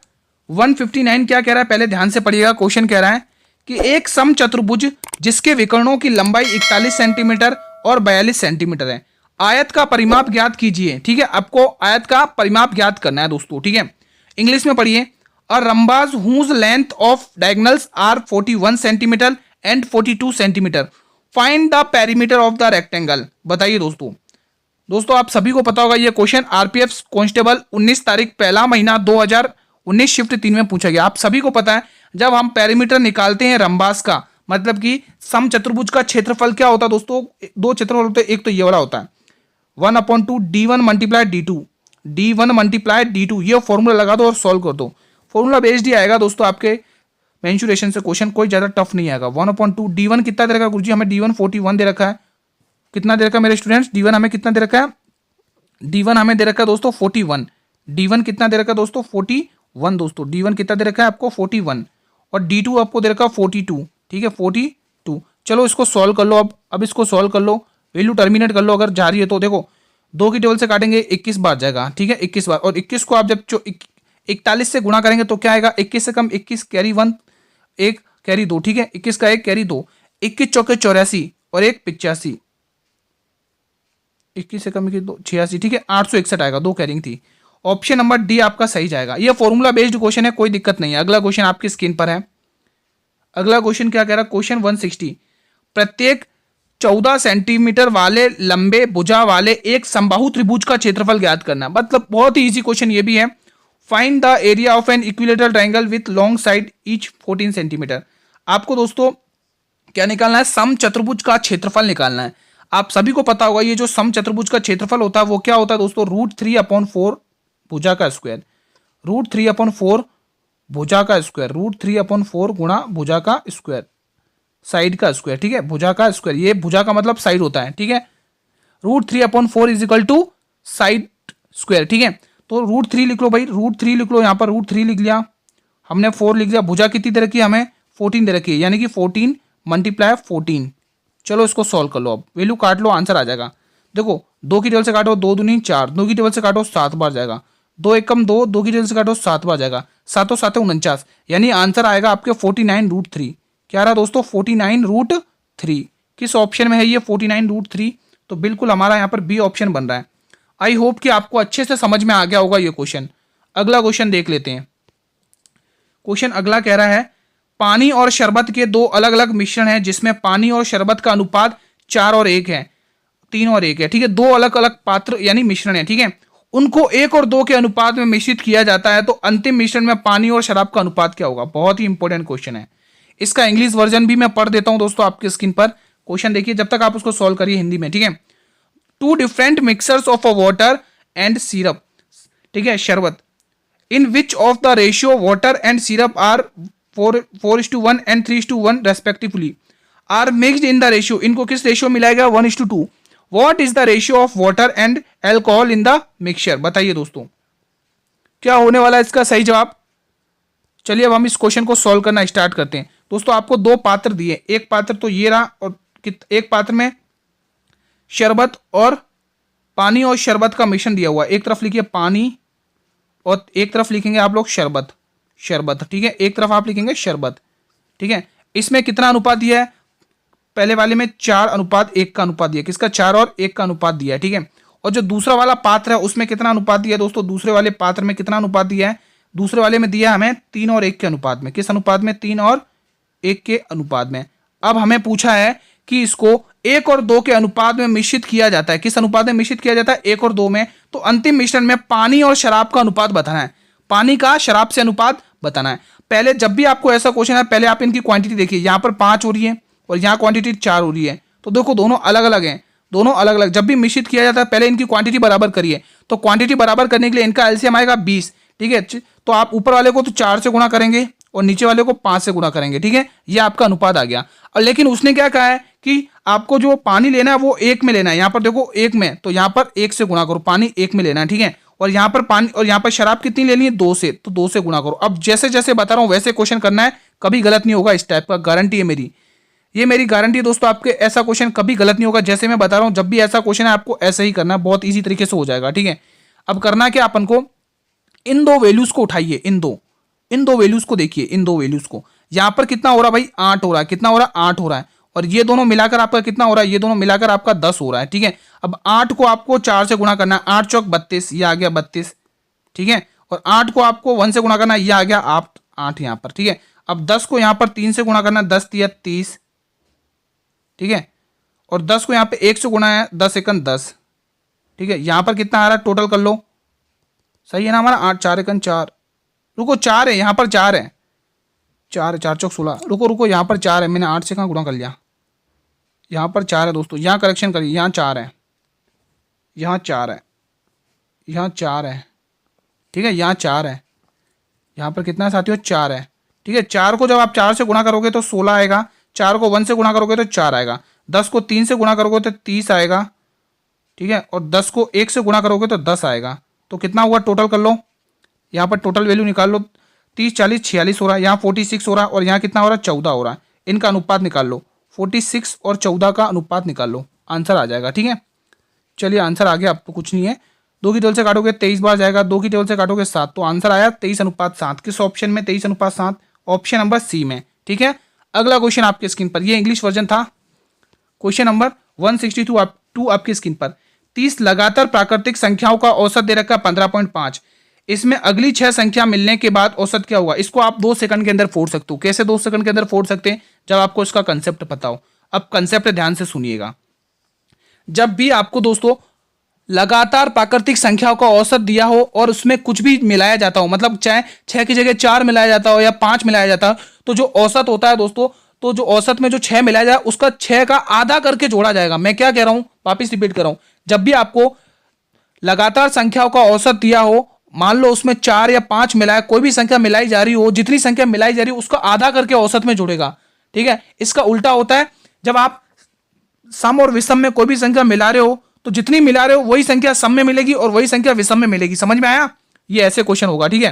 159 क्या कह रहा है, पहले ध्यान से पढ़िएगा। क्वेश्चन कह रहा है कि एक समचतुर्भुज जिसके विकर्णों की लंबाई 41 सेंटीमीटर और 42 सेंटीमीटर है, आयत का परिमाप ज्ञात कीजिए। ठीक है, आपको आयत का परिमाप ज्ञात करना है दोस्तों। ठीक है, इंग्लिश में पढ़िए। A rhombus whose length of diagonals are 41 centimetre and 42 centimetre, find the perimeter of the rectangle. बताइए दोस्तों आप सभी को पता होगा ये क्वेश्चन आरपीएफ कांस्टेबल 19 तारीख पहला महीना 2019 शिफ्ट 3 में पूछा गया। आप सभी को पता है जब हम पेरीमीटर निकालते हैं रंबास का, मतलब कि समचतुर्भुज का क्षेत्रफल क्या होता है दोस्तों, दो क्षेत्रफल होते हैं, एक तो ये वाला होता है 1/2 D1 multiply D2, D1 multiply D2। ये फॉर्मूला लगा दो और सॉल्व कर दो। फॉर्मूला बेस्ड ही आएगा दोस्तों, आपके मेंसुरेशन से क्वेश्चन कोई ज्यादा टफ नहीं आएगा। 1/2 D1 कितना दे रखा है गुरुजी, हमें D1 41 दे रखा है। कितना दे रखा है मेरे स्टूडेंट्स, D1 हमें कितना दे रखा है, D1 हमें दे रखा है दोस्तों 41। D1 कितना दे रखा है दोस्तों 41 दोस्तों, D1 कितना दे रखा है आपको 41 और D2 आपको दे रखा है 42। ठीक है 42। चलो इसको सॉल्व कर लो। अब इसको सॉल्व कर लो, वैल्यू टर्मिनेट कर लो। अगर जा रही है तो देखो 2 की टेबल से काटेंगे 21 बार जाएगा। ठीक है 21 बार, और 21 को आप जब 41 से गुणा करेंगे तो क्या आएगा, 21 से कम 21 कैरी 1 1 कैरी 2। ठीक है 21 का 1 कैरी 2, 21 चौके 84 और 1 85, 21 से कम 86। ठीक है 861 आएगा, 2 कैरिंग थी। ऑप्शन नंबर डी आपका सही जाएगा। ये फॉर्मूला बेस्ड क्वेश्चन है, कोई दिक्कत नहीं है। अगला क्वेश्चन आपकी स्क्रीन पर है। अगला क्वेश्चन क्या कह रहा है, क्वेश्चन 160। प्रत्येक 14 सेंटीमीटर वाले लंबे भुजा वाले एक समबाहु त्रिभुज का क्षेत्रफल ज्ञात करना। मतलब बहुत ही इजी क्वेश्चन ये भी है। Find the area of an equilateral triangle with long side each 14 centimetre. आपको दोस्तों क्या निकालना है, समचतुर्भुज का क्षेत्रफल निकालना है। आप सभी को पता होगा ये जो समचतुर्भुज का क्षेत्रफल होता है वो क्या होता है दोस्तों, √3/4 भुजा का स्क्वायर, √3/4 भुजा का स्क्वायर, √3/4 गुणा भुजा का स्क्वायर, साइड का स्क्वायर। ठीक है भुजा का स्क्वायर, ये भुजा का मतलब साइड होता है। ठीक है √3/4 is equal to side square. ठीक है तो √3 लिख लो भाई, √3 लिख लो, यहाँ पर √3 लिख लिया हमने, 4 लिख दिया। भुजा कितनी दे रखी है हमें, 14 दे रखी है, यानी कि 14 मल्टीप्लाई 14। चलो इसको सॉल्व कर लो, अब वैल्यू काट लो, आंसर आ जाएगा। देखो 2 की टेबल से काटो 2 दूनी 4, 2 की टेबल से काटो 7 बार जाएगा, 2 एकम 2, 2 की टेबल से काटो 7 बार जाएगा, 7 7 49, यानी आंसर आएगा आपके 49√3। क्या रहा दोस्तों 49√3। किस ऑप्शन में है ये 49√3, तो बिल्कुल हमारा यहाँ पर बी ऑप्शन बन रहा है। आई होप कि आपको अच्छे से समझ में आ गया होगा ये क्वेश्चन। अगला क्वेश्चन देख लेते हैं। क्वेश्चन अगला कह रहा है पानी और शरबत के 2 अलग अलग मिश्रण हैं जिसमें पानी और शरबत का अनुपात 4 और 1 है, 3 और 1 है। ठीक है 2 अलग अलग पात्र यानी मिश्रण है। ठीक है उनको 1 और 2 के अनुपात में मिश्रित किया जाता है, तो अंतिम मिश्रण में पानी और शराब का अनुपात क्या होगा। बहुत ही इंपॉर्टेंट क्वेश्चन है। इसका इंग्लिश वर्जन भी मैं पढ़ देता हूं दोस्तों आपकी स्क्रीन पर। क्वेश्चन देखिए जब तक आप उसको सॉल्व करिए हिंदी में। ठीक है 2 different mixers of a water and syrup, ठीक है शरबत, in which of the ratio water and syrup are 4:1 and 3:1 respectively are mixed in the ratio. इनको किस रेशियो मिलाएगा 1:2। What is the ratio of water and alcohol in the mixture. बताइए दोस्तों क्या होने वाला है इसका सही जवाब। चलिए अब हम इस क्वेश्चन को सॉल्व करना स्टार्ट करते हैं। दोस्तों आपको 2 पात्र दिए, एक पात्र तो ये रहा और एक पात्र में शरबत और पानी और शरबत का मिश्रण दिया हुआ है। एक तरफ लिखिए पानी और एक तरफ लिखेंगे आप लोग शरबत, शरबत। ठीक है एक तरफ आप लिखेंगे शरबत। ठीक है इसमें कितना अनुपात दिया है, पहले वाले में 4:1 का अनुपात दिया, किसका 4 और 1 का अनुपात दिया है। ठीक है और जो दूसरा वाला पात्र है उसमें कितना अनुपात दिया है दोस्तों, दूसरे वाले पात्र में कितना अनुपात दिया है, दूसरे वाले में दिया हमें 3 और 1 के अनुपात में। किस अनुपात में, 3 और 1 के अनुपात में। अब हमें पूछा है कि इसको 1 और 2 के अनुपात में मिश्रित किया जाता है। किस अनुपात में मिश्रित किया जाता है, 1 और 2 में। तो अंतिम मिश्रण में पानी और शराब का अनुपात बताना है, पानी का शराब से अनुपात बताना है। पहले जब भी आपको ऐसा क्वेश्चन है पहले आप इनकी क्वांटिटी देखिए, यहाँ पर 5 हो रही है और यहाँ क्वांटिटी 4 हो रही है, तो देखो दोनों अलग अलग हैं, दोनों अलग अलग। जब भी मिश्रित किया जाता है पहले इनकी क्वांटिटी बराबर करिए, तो क्वांटिटी बराबर करने के लिए इनका एलसीएम आएगा 20। ठीक है तो आप ऊपर वाले को तो 4 से गुणा करेंगे और नीचे वाले को 5 से गुणा करेंगे। ठीक है ये आपका अनुपात आ गया। और लेकिन उसने क्या कहा है कि आपको जो पानी लेना है वो 1 में लेना है। यहाँ पर देखो 1 में, तो यहाँ पर 1 से गुणा करो, पानी 1 में लेना है। ठीक है और यहाँ पर पानी और यहाँ पर शराब कितनी लेनी है 2 से, तो 2 से गुणा करो। अब जैसे जैसे बता रहा हूँ वैसे क्वेश्चन करना है, कभी गलत नहीं होगा। इस टाइप का गारंटी है मेरी, ये मेरी गारंटी है दोस्तों, आपके ऐसा क्वेश्चन कभी गलत नहीं होगा। जैसे मैं बता रहा हूँ जब भी ऐसा क्वेश्चन है आपको ऐसे ही करना है, बहुत ईजी तरीके से हो जाएगा। ठीक है अब करना क्या, अपन को इन 2 वैल्यूज को उठाइए, इन दो वैल्यूज को देखिए, इन 2 वैल्यूज को यहाँ पर कितना हो रहा है भाई 8 हो रहा है, कितना हो रहा है 8 हो रहा है, और ये दोनों मिलाकर आपका कितना हो रहा है, ये दोनों मिलाकर आपका 10 हो रहा है। ठीक है, अब 8 को आपको 4 से गुणा करना है, 8 चौक 32, ये आ गया 32। ठीक है, और 8 को आपको 1 से गुणा करना है, ये आ गया 8 यहाँ पर। ठीक है, अब 10 को यहाँ पर 3 से गुणा करना है, 10 तिया 30। ठीक है, और 10 को यहाँ पे 1 से गुणा है, 10 एकन 10। ठीक है, यहाँ पर कितना आ रहा है टोटल कर लो, सही है ना हमारा 8 4 एकन 4, रुको 4 है यहाँ पर, 4 है, 4 चौक 16, रुको यहाँ पर 4 है, मैंने 8 से कहाँ गुणा कर लिया, यहाँ पर 4 है दोस्तों, यहाँ करेक्शन करिए, यहाँ 4 है, यहाँ 4 है, यहाँ 4 है। ठीक है, यहाँ 4 है, यहाँ पर कितना है साथियों 4 है। ठीक है, 4 को जब आप 4 से गुणा करोगे तो 16 आएगा, 4 को 1 से गुणा करोगे तो 4 आएगा, 10 को 3 से गुणा करोगे तो 30 आएगा। ठीक है, और 10 को 1 से गुणा करोगे तो 10 आएगा, तो कितना हुआ टोटल कर लो, यहाँ पर टोटल वैल्यू निकाल लो, 30 40 46 हो रहा है, यहाँ 46 हो रहा है, और यहाँ कितना हो रहा है 14 हो रहा है, इनका अनुपात निकाल लो, 46 और 14 का अनुपात निकाल लो, आंसर आ जाएगा। ठीक है, चलिए आंसर आ गया, अब तो कुछ नहीं है, 2 की टेबल से काटोगे 23 बार जाएगा, 2 की टेबल से काटोगे 7, तो आंसर आया 23:7। किस ऑप्शन में 23:7? ऑप्शन नंबर सी में। ठीक है, अगला क्वेश्चन आपके स्क्रीन पर, ये इंग्लिश वर्जन था, क्वेश्चन नंबर 162 आपकी स्क्रीन पर। 30 लगातार प्राकृतिक संख्याओं का औसत दे रखा 15.5, इसमें अगली 6 संख्या मिलने के बाद औसत क्या हुआ, इसको आप 2 सेकंड के अंदर फोड़ सकते हो। कैसे 2 सेकंड के अंदर फोड़ सकते हैं, जब आपको इसका कंसेप्ट पता हो। अब कंसेप्ट ध्यान से सुनिएगा, जब भी आपको दोस्तों लगातार प्राकृतिक संख्याओं का औसत दिया हो और उसमें कुछ भी मिलाया जाता हो, मतलब चाहे 6 की जगह 4 मिलाया जाता हो या 5 मिलाया जाता हो, तो जो औसत होता है दोस्तों, तो जो औसत में जो 6 मिलाया जाए उसका 6 का आधा करके जोड़ा जाएगा। मैं क्या कह रहा हूं, वापिस रिपीट कर रहा हूं, जब भी आपको लगातार संख्याओं का औसत दिया हो, मान लो उसमें 4 या 5 मिलाया, कोई भी संख्या मिलाई जा रही हो, जितनी संख्या मिलाई जा रही हो उसका आधा करके औसत में जोड़ेगा। ठीक है, इसका उल्टा होता है, जब आप सम और विषम में कोई भी संख्या मिला रहे हो तो जितनी मिला रहे हो वही संख्या सम में मिलेगी और वही संख्या विषम में मिलेगी। समझ में आया, ये ऐसे क्वेश्चन होगा। ठीक है,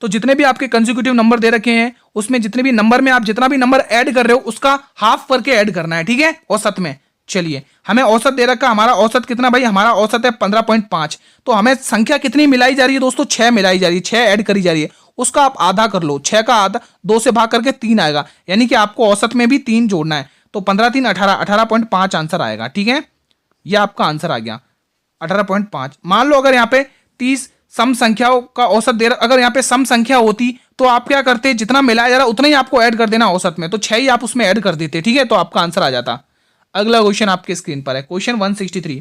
तो जितने भी आपके कंसेक्यूटिव नंबर दे रखे हैं उसमें जितने भी नंबर में आप जितना भी नंबर ऐड कर रहे हो उसका हाफ करके ऐड करना है। ठीक है, औसत में। चलिए, हमें औसत दे रखा, हमारा औसत कितना भाई, हमारा औसत है 15.5, तो हमें संख्या कितनी मिलाई जा रही है दोस्तों, 6 मिलाई जा रही है, 6 ऐड करी जा रही है, उसका आप आधा कर लो, 6 का आधा 2 से भाग करके 3 आएगा, यानी कि आपको औसत में भी 3 जोड़ना है, तो 15 3 18, 18.5 आंसर आएगा। ठीक है, ये आपका आंसर आ गया 18.5। मान लो अगर यहाँ पे 30 सम संख्याओं का औसत दे, अगर यहाँ पे सम संख्या होती तो आप क्या करते, जितना मिलाया जा रहा उतना ही आपको ऐड कर देना औसत में, तो 6 ही आप उसमें ऐड कर देते। ठीक है, तो आपका आंसर आ जाता। अगला क्वेश्चन आपके स्क्रीन पर है, क्वेश्चन 163।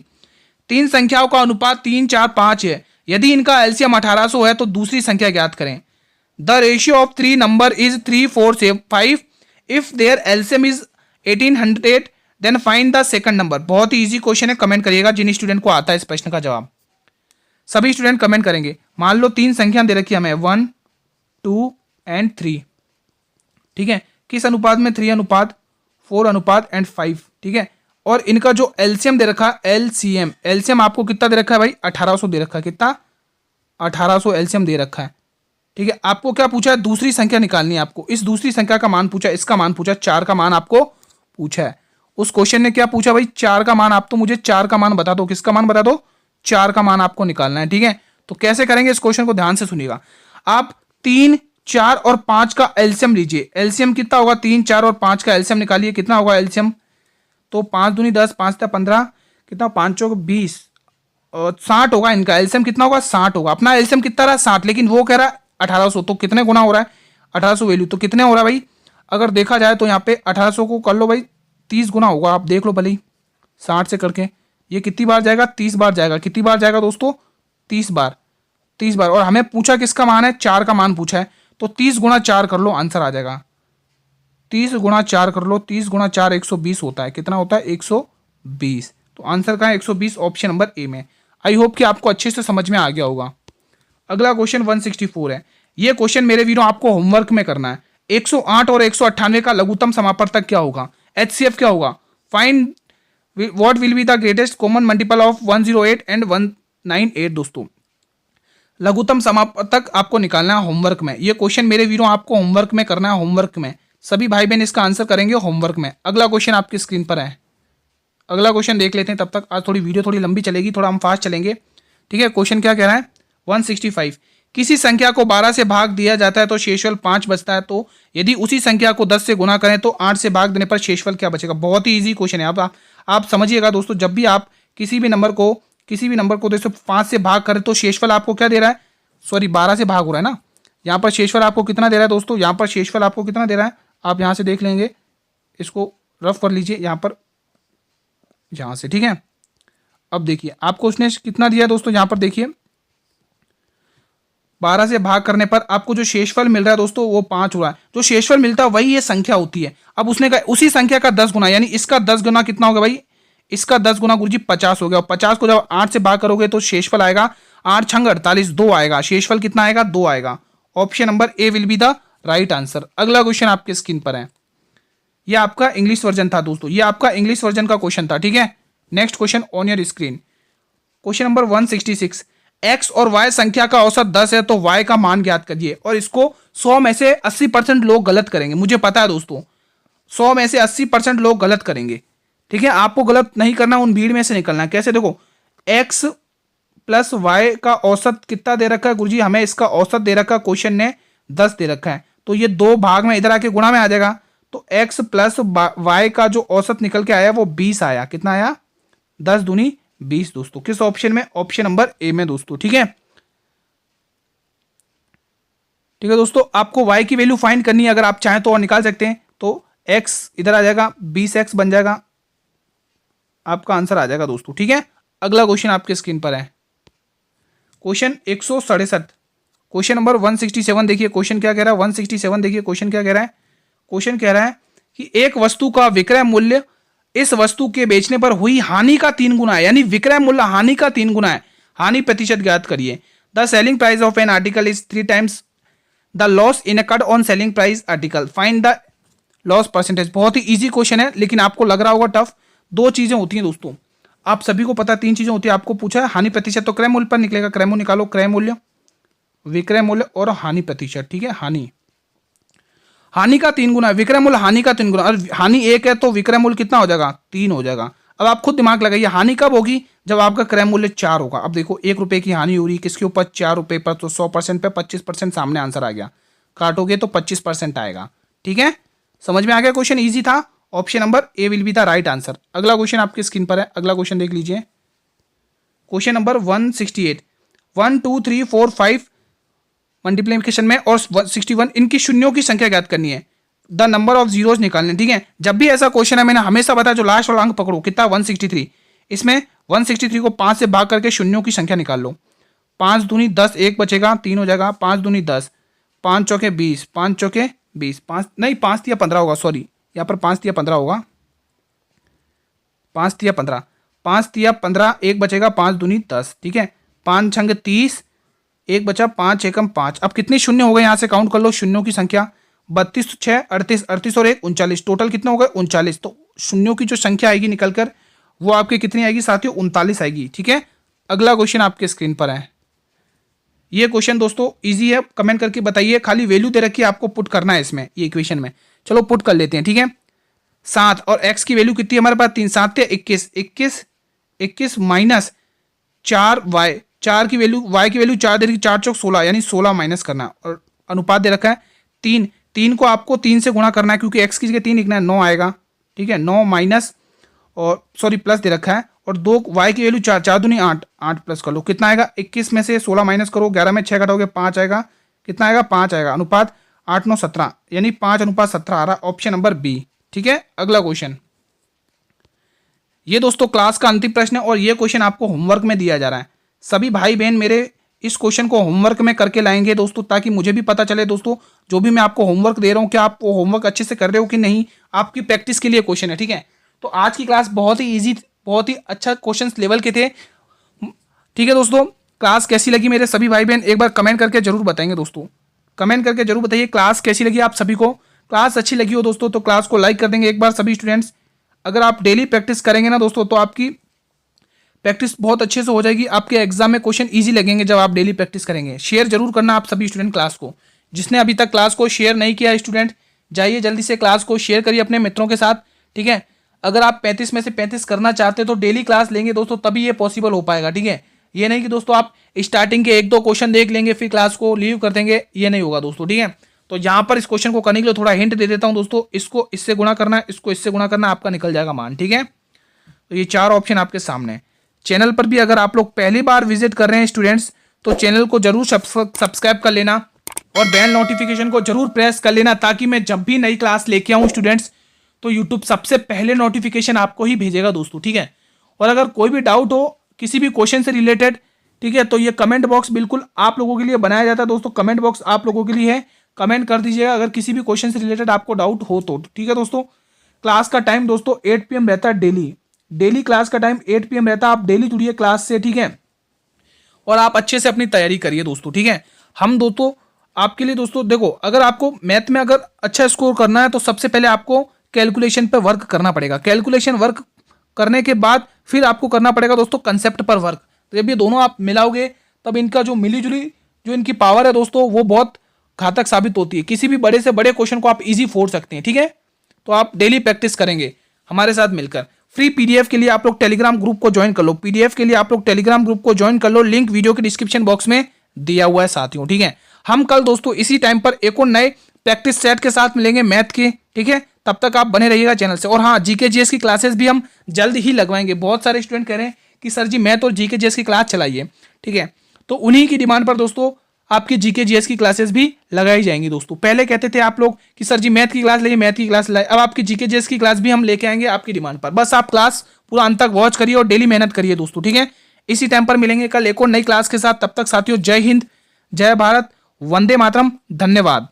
3 संख्याओं का अनुपात 3 4 5 है, यदि इनका एलसीएम 1800 है तो दूसरी संख्या ज्ञात करें। The ratio of 3 number is 3 4 5, if their LCM is 1800 then find the second number. बहुत ही इजी क्वेश्चन है, कमेंट करिएगा जिन स्टूडेंट को आता है इस प्रश्न का जवाब। सभी स्टूडेंट कमेंट करेंगे। मान लो 3 संख्या दे रखी है हमें 1 2 एंड 3। ठीक है, किस अनुपात में, 3 अनुपात 4 अनुपात एंड 5। ठीक है, और इनका जो एलसीएम दे रखा है, एलसीएम आपको कितना दे रखा है भाई, 1800 दे रखा है, कितना 1800 एलसीएम दे रखा है। ठीक है, आपको क्या पूछा है, दूसरी संख्या निकालनी है आपको, इस दूसरी संख्या का मान पूछा, इसका मान पूछा, 4 का मान आपको पूछा है। उस क्वेश्चन ने क्या पूछा भाई, 4 का मान, आप तो मुझे 4 का मान बता दो, किसका मान बता दो, 4 का मान आपको निकालना है। ठीक है, तो कैसे करेंगे इस क्वेश्चन को ध्यान से सुनिएगा। आप 3 4 और 5 का एलसीएम लीजिए, एलसीएम कितना होगा, 3 4 और 5 का एलसीएम निकालिए, कितना होगा एलसीएम, तो 5 दूनी 10 5 × 15, कितना 5 चौक 20 और 60 होगा, इनका एलसीएम कितना होगा 60 होगा। अपना एलसीएम कितना रहा 60, लेकिन वो कह रहा है 1800, तो कितने गुना हो रहा है 1800 वैल्यू, तो कितने हो रहा है भाई, अगर देखा जाए तो यहाँ पे 1800 को कर लो भाई 30 गुना होगा, आप देख लो भले ही 60 से करके, ये कितनी बार जाएगा, 30 बार जाएगा। कितनी बार जाएगा दोस्तों, 30 बार, 30 बार। और हमें पूछा किसका मान है, 4 का मान पूछा है, तो 30 गुणा 4 कर लो, आंसर आ जाएगा। 30 गुणा 4 कर लो, 30 गुणा 4 120 होता है, कितना होता है 120, तो आंसर का है 120, ऑप्शन नंबर ए में। आई होप कि आपको अच्छे से समझ में आ गया होगा। अगला क्वेश्चन 164 है, ये क्वेश्चन मेरे वीरों आपको होमवर्क में करना है। 108 और 198 का लघुत्तम समापवर्तक क्या होगा, एचसीएफ क्या होगा, find what will be the greatest common multiple of 108 and 198। दोस्तों लघुत्तम समापवर्तक आपको निकालना है होमवर्क में, ये क्वेश्चन मेरे वीरों आपको होमवर्क में करना है, होमवर्क में सभी भाई बहन इसका आंसर करेंगे होमवर्क में। अगला क्वेश्चन आपकी स्क्रीन पर है, अगला क्वेश्चन देख लेते हैं, तब तक आज थोड़ी वीडियो थोड़ी लंबी चलेगी, थोड़ा हम फास्ट चलेंगे। ठीक है, क्वेश्चन क्या कह रहा है 165, किसी संख्या को 12 से भाग दिया जाता है तो शेषफल 5 बचता है, तो यदि उसी संख्या को 10 से गुना करें तो 8 से भाग देने पर शेषफल क्या बचेगा। बहुत ही इजी क्वेश्चन है। आप समझिएगा दोस्तों, जब भी आप किसी भी नंबर को दोस्तों 5 से भाग करें तो शेषफल आपको क्या दे रहा है, सॉरी 12 से भाग हो रहा है ना, यहाँ पर शेषफल आपको कितना दे रहा है दोस्तों, यहाँ पर शेषफल आपको कितना दे रहा है, आप यहाँ से देख लेंगे, इसको रफ कर लीजिए यहाँ पर, यहाँ से, ठीक है। अब देखिए आपको उसने कितना दिया दोस्तों, यहाँ पर देखिए 12 से भाग करने पर आपको जो शेषफल मिल रहा है दोस्तों वो 5 हुआ है। जो शेषफल मिलता है वही ये संख्या होती है। अब उसने कहा उसी संख्या का 10 गुना, यानी इसका 10 गुना कितना होगा भाई, इसका 10 गुना गुरुजी 50 हो गया। 50 को जब 8 से भाग करोगे तो शेषफल आएगा 8 छंग 48, 2 आएगा। शेषफल कितना आएगा, 2 आएगा। Option number A will be the right answer. अगला क्वेश्चन आपके स्क्रीन पर है, ये आपका इंग्लिश वर्जन था दोस्तों, ये आपका इंग्लिश वर्जन का क्वेश्चन था, ठीक है। Next question on your screen, question number 166। X और वाई संख्या का औसत 10 है तो वाई का मान ज्ञात करिए। और इसको 100 में से 80% लोग गलत करेंगे, मुझे पता है दोस्तों, 100 में से 80% लोग गलत करेंगे, ठीक है। आपको गलत नहीं करना, उन भीड़ में से निकलना है। कैसे, देखो एक्स प्लस वाई का औसत कितना दे रखा है गुरुजी, हमें इसका औसत दे रखा है, क्वेश्चन ने 10 दे रखा है, तो ये 2 भाग में इधर आके गुणा में आ जाएगा। तो एक्स प्लस वाई का जो औसत निकल के आया वो 20 आया। कितना आया, 10 दूनी 20 दोस्तों। किस ऑप्शन में, ऑप्शन नंबर ए में दोस्तों, ठीक है। ठीक है दोस्तों, आपको y की वैल्यू फाइंड करनी है, अगर आप चाहें तो और निकाल सकते हैं। तो x इधर आ जाएगा, 20x बन जाएगा, आपका आंसर आ जाएगा दोस्तों, ठीक है। अगला क्वेश्चन आपके स्क्रीन पर है, क्वेश्चन 167, क्वेश्चन नंबर 167। देखिए क्वेश्चन क्या कह रहा है, 167 देखिए क्वेश्चन क्या कह रहा है। क्वेश्चन कह रहा है कि एक वस्तु का विक्रय मूल्य इस वस्तु के बेचने पर हुई हानि का 3 गुना है, यानी विक्रय मूल्य हानि का 3 गुना है। हानि प्रतिशत ज्ञात करिए। The selling price of an article is 3 times the loss incurred on selling price article, find the loss percentage. बहुत ही इजी क्वेश्चन है, लेकिन आपको लग रहा होगा टफ। 2 चीजें होती हैं दोस्तों, आप सभी को पता, 3 चीजें होती है। आपको पूछा है हानि प्रतिशत, तो क्रय मूल्य पर निकलेगा, क्रय मूल्य निकालो, क्रय मूल्य, विक्रय मूल्य और हानि प्रतिशत, ठीक है। हानि का 3 गुना है, विक्रय मूल्य हानि का 3 गुना, और हानि 1 है तो विक्रय मूल्य कितना हो जाएगा, 3 हो जाएगा। अब आप खुद दिमाग लगाइए, हानि कब होगी, जब आपका क्रय मूल्य 4 होगा। अब देखो 1 रुपए की हानि हो रही है किसके ऊपर, 4 रुपए पर, तो 100% पे 25% सामने आंसर आ गया, काटोगे तो 25% आएगा, ठीक है। समझ में आ गया, क्वेश्चन ईजी था। Option number A will be the right answer. अगला क्वेश्चन आपकी स्क्रीन पर है, अगला क्वेश्चन देख लीजिए, क्वेश्चन नंबर 168। 1 2 3 4 5 मल्टीप्लिकेशन में और 161 इनकी शून्यों की संख्या ज्ञात करनी है, द नंबर ऑफ जीरोज निकालने, ठीक है। जब भी ऐसा क्वेश्चन है, मैंने हमेशा बताया जो लास्ट वाला अंक पकड़ो, कितना 163, इसमें 163 को 5 से भाग करके शून्यों की संख्या निकाल लो। 5 दूनी 10, 1 बचेगा, 3 हो जाएगा, 5 दूनी 10, 5 चौके 20, 5 चौके 20, 5 नहीं 5 तिया 15 होगा, सॉरी यहाँ पर 5 तिया 15 होगा, 5 तिया 15, 5 तिया 15, 1 बचेगा, 5 दूनी 10, ठीक है। 5 छंग 30, 1 बचा, 5 एकम 5। अब कितने शून्य हो गए, यहाँ से काउंट कर लो शून्यों की संख्या, 32 6 38, 38 और 1 39, टोटल कितना हो गए 39। तो शून्यों की जो संख्या आएगी निकलकर वो आपकी कितनी आएगी साथियों, 39 आएगी, ठीक है। अगला क्वेश्चन आपके स्क्रीन पर है, ये क्वेश्चन दोस्तों इजी है, कमेंट करके बताइए, खाली वैल्यू दे रखी है, आपको पुट करना है इसमें, ये इक्वेशन में। चलो पुट कर लेते हैं, ठीक है। 7 और x की वैल्यू कितनी है हमारे पास, 3 7 21, 21 माइनस 4y, 4 की वैल्यू, y की वैल्यू 4 दे रखी, 4 चौक 16, यानी 16 माइनस करना, और अनुपात दे रखा है 3, 3 को आपको 3 से गुणा करना है, क्योंकि x की जगह 3 लिखना है, 9 आएगा, ठीक है। 9 माइनस और सॉरी प्लस दे रखा है, और 2 y की वैल्यू 4, 4 दूनी 8, 8 प्लस कर लो, कितना आएगा, 21 में से 16 माइनस करो, 11 में 6 घटाओगे 5 आएगा, कितना आएगा 5 आएगा। अनुपात 8 9 17, यानी 5:17 आ रहा, ऑप्शन नंबर बी, ठीक है। अगला क्वेश्चन, ये दोस्तों क्लास का अंतिम प्रश्न है, और ये क्वेश्चन आपको होमवर्क में दिया जा रहा है। सभी भाई बहन मेरे इस क्वेश्चन को होमवर्क में करके लाएंगे दोस्तों, ताकि मुझे भी पता चले दोस्तों, जो भी मैं आपको होमवर्क दे रहा हूँ, क्या आप वो होमवर्क अच्छे से कर रहे हो कि नहीं, आपकी प्रैक्टिस के लिए क्वेश्चन है, ठीक है। तो आज की क्लास बहुत ही ईजी, बहुत ही अच्छा क्वेश्चन लेवल के थे, ठीक है दोस्तों। क्लास कैसी लगी मेरे सभी भाई बहन एक बार कमेंट करके जरूर बताएंगे दोस्तों, कमेंट करके जरूर बताइए क्लास कैसी लगी आप सभी को। क्लास अच्छी लगी हो दोस्तों तो क्लास को लाइक कर देंगे एक बार सभी स्टूडेंट्स। अगर आप डेली प्रैक्टिस करेंगे ना दोस्तों, तो आपकी प्रैक्टिस बहुत अच्छे से हो जाएगी, आपके एग्जाम में क्वेश्चन इजी लगेंगे जब आप डेली प्रैक्टिस करेंगे। शेयर जरूर करना आप सभी स्टूडेंट क्लास को, जिसने अभी तक क्लास को शेयर नहीं किया स्टूडेंट, जाइए जल्दी से क्लास को शेयर करिए अपने मित्रों के साथ, ठीक है। अगर आप 35 में से 35 करना चाहते हैं तो डेली क्लास लेंगे दोस्तों, तभी ये पॉसिबल हो पाएगा, ठीक है। ये नहीं कि दोस्तों आप स्टार्टिंग के 1-2 क्वेश्चन देख लेंगे फिर क्लास को लीव कर देंगे, ये नहीं होगा दोस्तों, ठीक है। तो यहाँ पर इस क्वेश्चन को करने के लिए थोड़ा हिंट दे देता हूँ दोस्तों, इसको इससे गुणा करना है, इसको इससे गुणा करना है, आपका निकल जाएगा मान, ठीक है। तो ये 4 ऑप्शन आपके सामने है। चैनल पर भी अगर आप लोग पहली बार विजिट कर रहे हैं स्टूडेंट्स, तो चैनल को जरूर सब्सक्राइब कर लेना और बेल नोटिफिकेशन को जरूर प्रेस कर लेना, ताकि मैं जब भी नई क्लास लेके आऊँ स्टूडेंट्स, तो यूट्यूब सबसे पहले नोटिफिकेशन आपको ही भेजेगा दोस्तों, ठीक है। और अगर कोई भी डाउट हो किसी भी क्वेश्चन से रिलेटेड, ठीक है, तो ये कमेंट बॉक्स बिल्कुल आप लोगों के लिए बनाया जाता है दोस्तों, कमेंट बॉक्स आप लोगों के लिए है, कमेंट कर दीजिएगा अगर किसी भी क्वेश्चन से रिलेटेड आपको डाउट हो तो, ठीक है दोस्तों। क्लास का टाइम दोस्तों 8 PM रहता है डेली क्लास का टाइम 8 PM रहता है, आप डेली जुड़िए क्लास से, ठीक है। और आप अच्छे से अपनी तैयारी करिए दोस्तों, ठीक है। हम दोस्तों आपके लिए दोस्तों देखो, अगर आपको मैथ में अगर अच्छा स्कोर करना है तो सबसे पहले आपको कैलकुलेशन पे वर्क करना पड़ेगा। कैलकुलेशन वर्क करने के बाद फिर आपको करना पड़ेगा दोस्तों कंसेप्ट पर वर्क। तो जब ये दोनों आप मिलाओगे तब इनका जो मिली जुली जो इनकी पावर है दोस्तों, वो बहुत घातक साबित होती है। किसी भी बड़े से बड़े क्वेश्चन को आप इजी फोड़ सकते हैं, ठीक है। तो आप डेली प्रैक्टिस करेंगे हमारे साथ मिलकर। फ्री पीडीएफ के लिए आप लोग टेलीग्राम ग्रुप को ज्वाइन कर लो, पीडीएफ के लिए आप लोग टेलीग्राम ग्रुप को ज्वाइन कर लो, लिंक वीडियो के डिस्क्रिप्शन बॉक्स में दिया हुआ है साथियों, ठीक है। हम कल दोस्तों इसी टाइम पर एक और नए प्रैक्टिस सेट के साथ मिलेंगे मैथ के, ठीक है। तब तक आप बने रहिएगा चैनल से। और हाँ, जीके जीएस की क्लासेस भी हम जल्द ही लगवाएंगे। बहुत सारे स्टूडेंट कह रहे हैं कि सर जी मैथ और जीके जीएस की क्लास चलाइए, ठीक है। तो उन्हीं की डिमांड पर दोस्तों आपकी जीके जीएस की क्लासेस भी लगाई जाएंगी दोस्तों। पहले कहते थे आप लोग कि सर जी मैथ की क्लास लाइए, मैथ की क्लास लाइए, अब आपकी जीके जीएस की क्लास भी हम लेके आएंगे आपकी डिमांड पर। बस आप क्लास पूरा अंत तक वॉच करिए और डेली मेहनत करिए दोस्तों, ठीक है। इसी टाइम पर मिलेंगे कल एक और नई क्लास के साथ। तब तक साथियों जय हिंद, जय भारत, वंदे मातरम, धन्यवाद।